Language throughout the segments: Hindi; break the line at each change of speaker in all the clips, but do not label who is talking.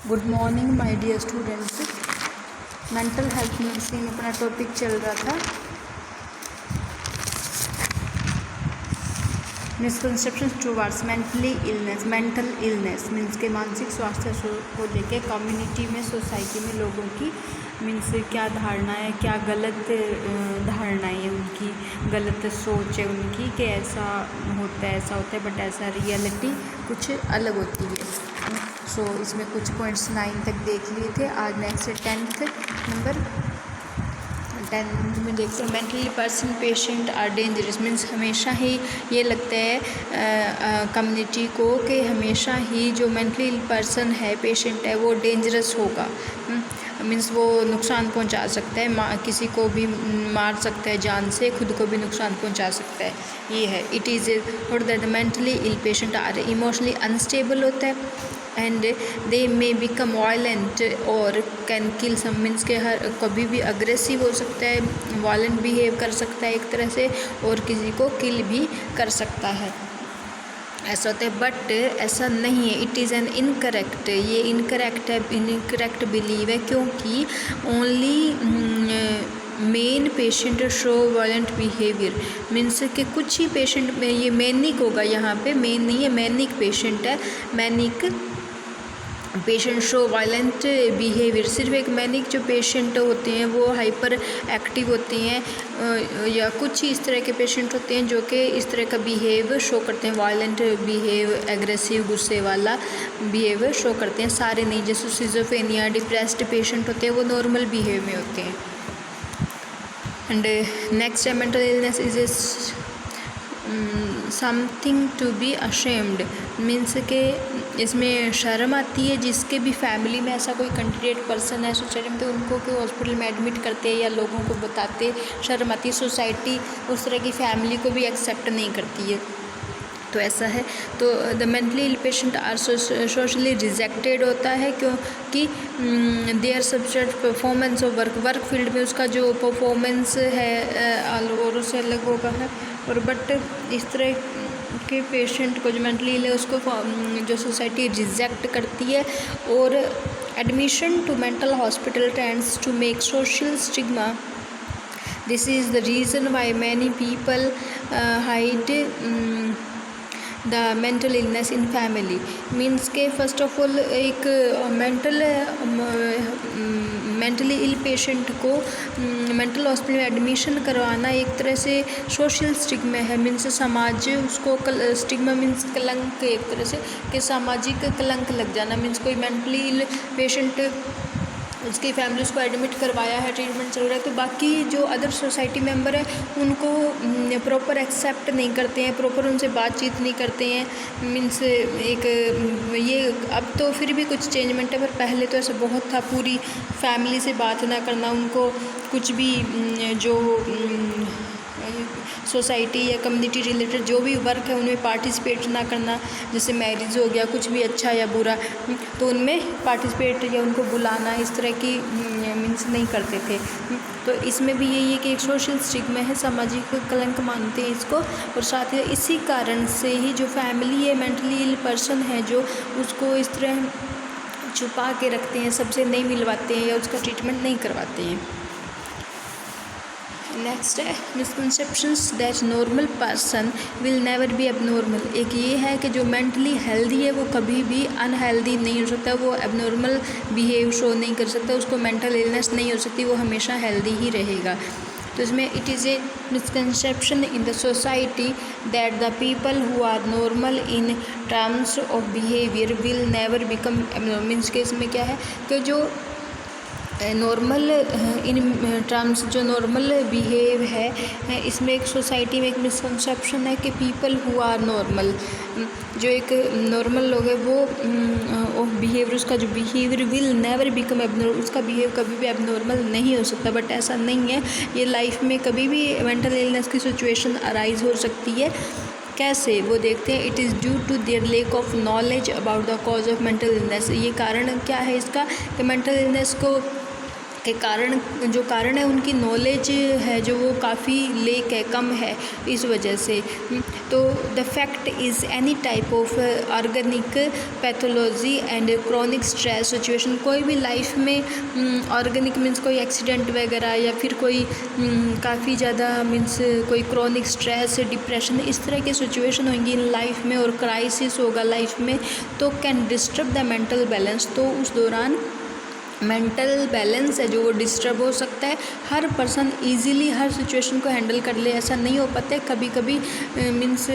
Good morning my dear students. Mental health में सेम अपना टॉपिक चल रहा था। Misconception towards mentally illness. Mental illness means के मानसिक स्वास्थ्य को लेकर कम्युनिटी में, सोसाइटी में लोगों की मीन्स क्या धारणा है, क्या गलत धारणाएं हैं उनकी, गलत सोच है उनकी कि ऐसा होता है बट ऐसा रियलिटी कुछ अलग होती है। सो इसमें कुछ पॉइंट्स 9 तक देख लिए थे। आज नेक्स्ट 10th नंबर 10 में देखते हैं mentally person patient are dangerous. Means हमेशा ही ये लगता है कम्युनिटी को कि हमेशा ही जो मेंटली पर्सन है, पेशेंट है, वो डेंजरस होगा। मीन्स वो नुकसान पहुंचा सकता है, किसी को भी मार सकता है, जान से खुद को भी नुकसान पहुंचा सकता है। ये है it is not that mentally ill patient are emotionally unstable होता है and they may become violent और कैन किल सम। मीन्स के हर कभी भी अग्रेसिव हो सकता है, वायलेंट बिहेव कर सकता है एक तरह से, और किसी को किल भी कर सकता है, ऐसा होता है। बट ऐसा नहीं है, इट इज़ एन इनकरेक्ट, ये इनकरेक्ट है, इनकरेक्ट बिलीव है, क्योंकि only main patient show violent behaviour. Means कि कुछ ही पेशेंट में ये मैनिक होगा, यहाँ पे मेन नहीं है, मैनिक पेशेंट है, manic patient show violent behaviour. सिर्फ एक मैनिक जो पेशेंट होते हैं वो हाइपर एक्टिव होते हैं, या कुछ ही इस तरह के पेशेंट होते हैं जो कि इस तरह का बिहेव शो करते हैं, वायलेंट बिहेव, एग्रेसिव, गुस्से वाला बिहेव शो करते हैं। सारे नहीं, जैसे सिजोफ्रेनिया, डिप्रेस्ड पेशेंट होते हैं वो नॉर्मल बिहेव में होते हैं। And next mental illness is something to be ashamed. Means के इसमें शर्म आती है, जिसके भी फैमिली में ऐसा कोई कैंडिडेट पर्सन है सोसाइटी में, तो उनको कि हॉस्पिटल में एडमिट करते हैं या लोगों को बताते, शर्म आती है। सोसाइटी उस तरह की फैमिली को भी एक्सेप्ट नहीं करती है, तो ऐसा है। तो the mentally ill patient are socially rejected होता है, क्योंकि their subject performance of work field में उसका जो परफॉर्मेंस है और उससे अलग होगा है। और बट इस तरह के पेशेंट को जो मेंटली इल है उसको जो सोसाइटी रिजेक्ट करती है, और admission to mental hospital tends to make social stigma. This is the reason why many people hide the mental illness in family. Means के फर्स्ट ऑफ ऑल एक मेंटली इल पेशेंट को मेंटल हॉस्पिटल में एडमिशन करवाना एक तरह से सोशल स्टिग्मा है। मीन्स समाज उसको स्टिग्मा मीन्स कलंक, एक तरह से कि सामाजिक कलंक लग जाना। मीन्स कोई मेंटली इल पेशेंट, उसकी फैमिली उसको एडमिट करवाया है, ट्रीटमेंट चल रहा है, तो बाकी जो अदर सोसाइटी मेंबर है उनको प्रॉपर एक्सेप्ट नहीं करते हैं, प्रॉपर उनसे बातचीत नहीं करते हैं। मीन्स एक ये अब तो फिर भी कुछ चेंजमेंट है, पर पहले तो ऐसा बहुत था, पूरी फैमिली से बात ना करना, उनको कुछ भी जो सोसाइटी या कम्युनिटी रिलेटेड जो भी वर्क है उनमें पार्टिसिपेट ना करना। जैसे मैरिज हो गया, कुछ भी अच्छा या बुरा, तो उनमें पार्टिसिपेट या उनको बुलाना, इस तरह की मीन्स नहीं करते थे। तो इसमें भी यही है कि एक सोशल स्टिग्मा है, सामाजिक कलंक मानते हैं इसको। और साथ ही इसी कारण से ही जो फैमिली है, मेंटली इल पर्सन है जो, उसको इस तरह छुपा के रखते हैं, सबसे नहीं मिलवाते हैं या उसका ट्रीटमेंट नहीं करवाते हैं। नेक्स्ट है misconceptions that normal person will never be abnormal. एक ये है कि जो मेंटली हेल्दी है वो कभी भी अनहेल्दी नहीं हो सकता, वो एबनॉर्मल बिहेव शो नहीं कर सकता, उसको मेंटल इलनेस नहीं हो सकती, वो हमेशा हेल्दी ही रहेगा। तो इसमें it is a misconception in the society that the people who are normal in terms of behaviour will never become abnormal. Means के इसमें क्या है कि जो नॉर्मल इन टर्म्स जो नॉर्मल बिहेव है, इसमें एक सोसाइटी में एक मिसकंसेप्शन है कि पीपल हु आर नॉर्मल, जो एक नॉर्मल लोग है वो बिहेवियर, उसका जो behaviour will never become abnormal, उसका बिहेव कभी भी एबनॉर्मल नहीं हो सकता। बट ऐसा नहीं है, ये लाइफ में कभी भी मेंटल इलनेस की सिचुएशन अराइज हो सकती है। कैसे, वो देखते हैं। It is due to their lack of knowledge about the cause of mental illness. ये कारण क्या है इसका कि मेंटल इलनेस को के कारण जो कारण है उनकी नॉलेज है जो वो काफ़ी लेक है, कम है इस वजह से। तो the fact is any type of organic pathology and chronic stress situation. कोई भी लाइफ में ऑर्गेनिक मीन्स कोई एक्सीडेंट वगैरह या फिर कोई काफ़ी ज़्यादा मीन्स कोई क्रॉनिक स्ट्रेस, डिप्रेशन, इस तरह की सिचुएशन होंगी इन लाइफ में और क्राइसिस होगा लाइफ में, तो can disturb the mental balance. तो उस दौरान मेंटल बैलेंस है जो वो डिस्टर्ब हो सकता है। हर पर्सन इजीली हर सिचुएशन को हैंडल कर ले ऐसा नहीं हो पाता है। कभी कभी मीन्स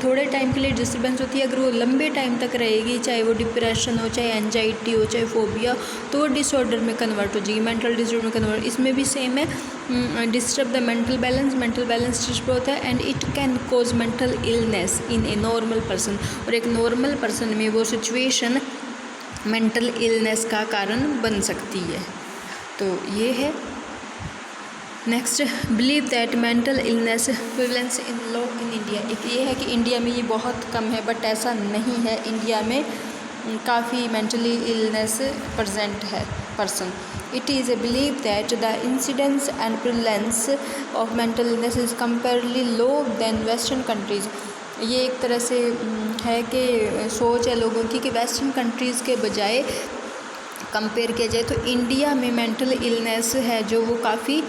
थोड़े टाइम के लिए डिस्टर्बेंस होती है, अगर वो लंबे टाइम तक रहेगी, चाहे वो डिप्रेशन हो, चाहे एंजाइटी हो, चाहे फोबिया, तो वो डिसऑर्डर में कन्वर्ट हो जाएगी, मेंटल डिसऑर्डर में कन्वर्ट। इसमें भी सेम है, disturb the mental balance disturb होता है and it can cause mental illness in a normal person. और एक नॉर्मल पर्सन में वो सिचुएशन मेंटल इलनेस का कारण बन सकती है। तो ये है। Next, believe that mental illness prevalence in low in India. एक ये है कि इंडिया में ये बहुत कम है, बट ऐसा नहीं है, इंडिया में काफ़ी मेंटली इलनेस प्रेजेंट है person. It is a believe that the incidence and prevalence of mental illness is comparably low than western countries. ये एक तरह से है कि सोच है लोगों की कि वेस्टर्न कंट्रीज़ के बजाय कंपेयर किया जाए तो इंडिया में मेंटल इलनेस है जो वो काफ़ी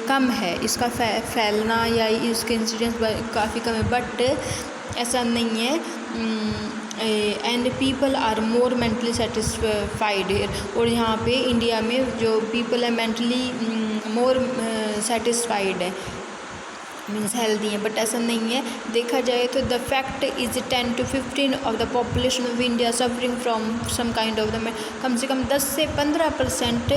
कम है, इसका फैलना या इसके इंसिडेंस काफ़ी कम है, बट ऐसा नहीं है। And people are more mentally satisfied here. और यहाँ पे इंडिया में जो पीपल है मेंटली मोर सेटिस्फाइड है, मीन्स हेल्दी है, बट ऐसा नहीं है। देखा जाए तो the fact is 10 to 15 of the population of India suffering from some kind of the, कम से कम 10 से 15%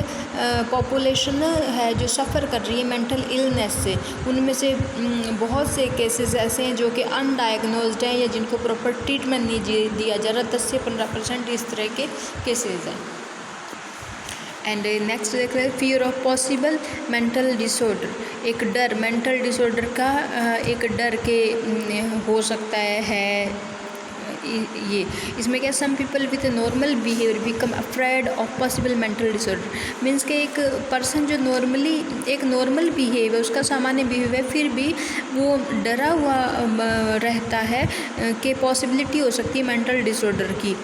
पॉपुलेशन है जो सफ़र कर रही है मेंटल इलनेस से। उनमें से बहुत से केसेस ऐसे हैं जो कि अनडायग्नोज्ड हैं या जिनको प्रॉपर ट्रीटमेंट नहीं दिया जा रहा। 10 से 15% इस तरह के केसेस हैं। एंड नेक्स्ट देख रहे हैं, fear of possible mental disorder. एक डर, मेंटल डिसऑर्डर का एक डर के हो सकता है ये। इसमें क्या, some people with normal behaviour become afraid of possible mental disorder. Means के एक पर्सन जो नॉर्मली एक नॉर्मल बिहेव है, उसका सामान्य बिहेव है, फिर भी वो डरा हुआ रहता है कि पॉसिबिलिटी हो सकती है मेंटल डिसऑर्डर की।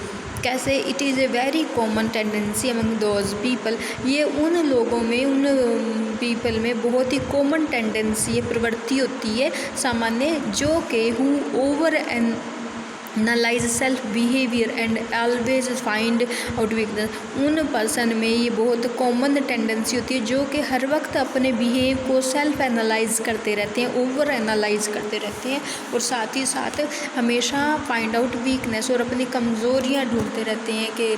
कैसे? It is a very common tendency among those people. ये उन लोगों में, उन पीपल में बहुत ही कॉमन टेंडेंसी है, प्रवृत्ति होती है सामान्य, जो कि who over and analyse self behaviour and always find out weakness. उन पर्सन में ये बहुत कॉमन टेंडेंसी होती है जो कि हर वक्त अपने बिहेव को सेल्फ एनालाइज करते रहते हैं, ओवर एनालाइज करते रहते हैं, और साथ ही साथ हमेशा फाइंड आउट वीकनेस और अपनी कमज़ोरियाँ ढूंढते रहते हैं कि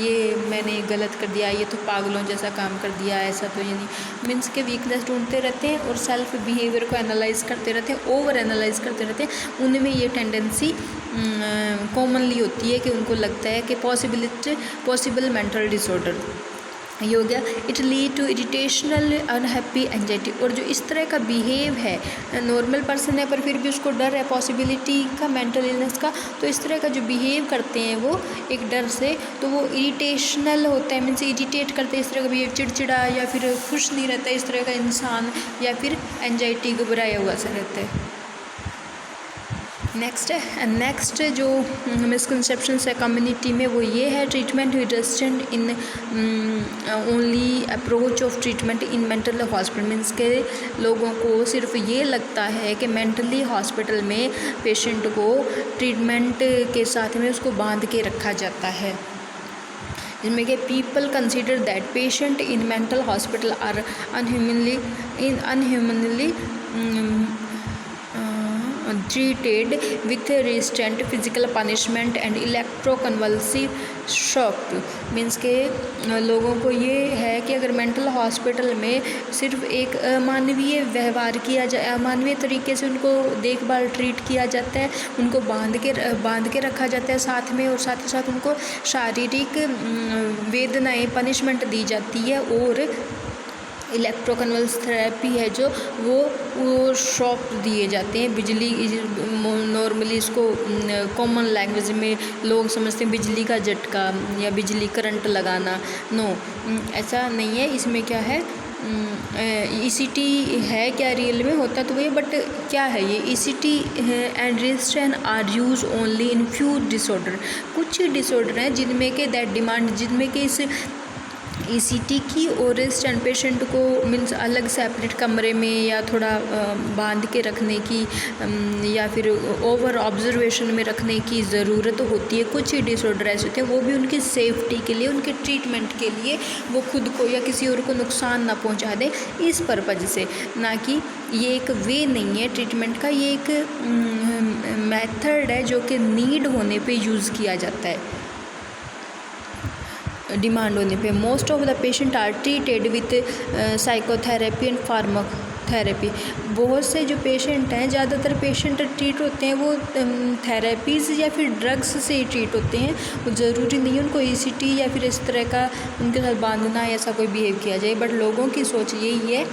ये मैंने गलत कर दिया, ये तो पागलों जैसा काम कर दिया, ऐसा तो ये नहीं। मीन्स के वीकनेस ढूंढते रहते हैं और सेल्फ बिहेवियर को एनालाइज करते रहते हैं, ओवर एनालाइज करते रहते हैं। उनमें ये टेंडेंसी कॉमनली होती है कि उनको लगता है कि पॉसिबल मेंटल डिसऑर्डर ये हो गया। It lead to irritational unhappy anxiety. और जो इस तरह का बिहेव है, नॉर्मल पर्सन है पर फिर भी उसको डर है पॉसिबिलिटी का, मेंटल इलनेस का, तो इस तरह का जो बिहेव करते हैं वो एक डर से, तो वो इरिटेशनल होता है, मीन्स इरिटेट करते हैं इस तरह का बिहेव, चिड़चिड़ा या फिर खुश नहीं रहता इस तरह का इंसान, या फिर एंजाइटी घबराया हुआ सा रहता है। नेक्स्ट जो मिसकंसेप्शंस है कम्युनिटी में वो ये है, treatment resistant in only approach of treatment in mental hospital. Means के लोगों को सिर्फ ये लगता है कि मेंटली हॉस्पिटल में पेशेंट को ट्रीटमेंट के साथ में उसको बांध के रखा जाता है, जिसमें कि people consider that patient in mental hospital are inhumanly treated with restraint, physical punishment and electroconvulsive shock। Means के लोगों को ये है कि अगर मेंटल हॉस्पिटल में सिर्फ एक अमानवीय व्यवहार किया जाए, अमानवीय तरीके से उनको देखभाल ट्रीट किया जाता है, उनको बांध के रखा जाता है साथ में, और साथ ही साथ उनको शारीरिक वेदनाएं, पनिशमेंट दी जाती है, और इलेक्ट्रोकन्वल्स थेरेपी है जो वो शॉक दिए जाते हैं। बिजली नॉर्मली इसको कॉमन लैंग्वेज में लोग समझते हैं बिजली का झटका या बिजली करंट लगाना। नो, ऐसा नहीं है। इसमें क्या है, ECT है क्या, रियल में होता तो वही, बट क्या है ये ECT and resistance R use only in few disorder. कुछ डिसऑर्डर हैं जिनमें के दैट डिमांड, जिनमें के इस ECT की और रेजिस्टेंट पेशेंट को मीन्स अलग सेपरेट कमरे में या थोड़ा बांध के रखने की या फिर ओवर ऑब्जर्वेशन में रखने की ज़रूरत होती है। कुछ ही डिसऑर्डर ऐसे होते हैं, वो भी उनकी सेफ्टी के लिए, उनके ट्रीटमेंट के लिए, वो खुद को या किसी और को नुकसान ना पहुंचा दे, इस पर्पज़ से। ना कि ये एक वे नहीं है ट्रीटमेंट का, ये एक मेथड है जो कि नीड होने पे यूज़ किया जाता है, डिमांड होने पे। Most of the patient are treated with psychotherapy and pharmacotherapy. बहुत से जो पेशेंट हैं, ज़्यादातर पेशेंट ट्रीट होते हैं वो थेरेपीज़ या फिर ड्रग्स से ही ट्रीट होते हैं। वो ज़रूरी नहीं है उनको ECT या फिर इस तरह का उनके साथ बांधना ऐसा कोई बिहेव किया जाए। बट लोगों की सोच यही है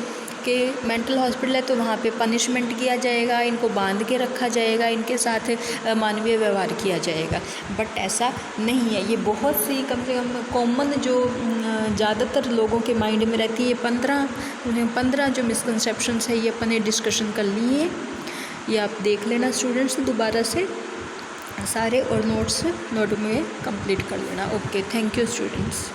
कि मेंटल हॉस्पिटल है तो वहाँ पे पनिशमेंट किया जाएगा, इनको बांध के रखा जाएगा, इनके साथ मानवीय व्यवहार किया जाएगा। बट ऐसा नहीं है। ये बहुत सी कम से कम कॉमन जो ज़्यादातर लोगों के माइंड में रहती है, 15 जो मिसकंसेप्शंस है ये अपने डिस्कशन कर लिए। ये आप देख लेना स्टूडेंट्स दोबारा से सारे, और नोट में कंप्लीट कर लेना। Okay, thank you students.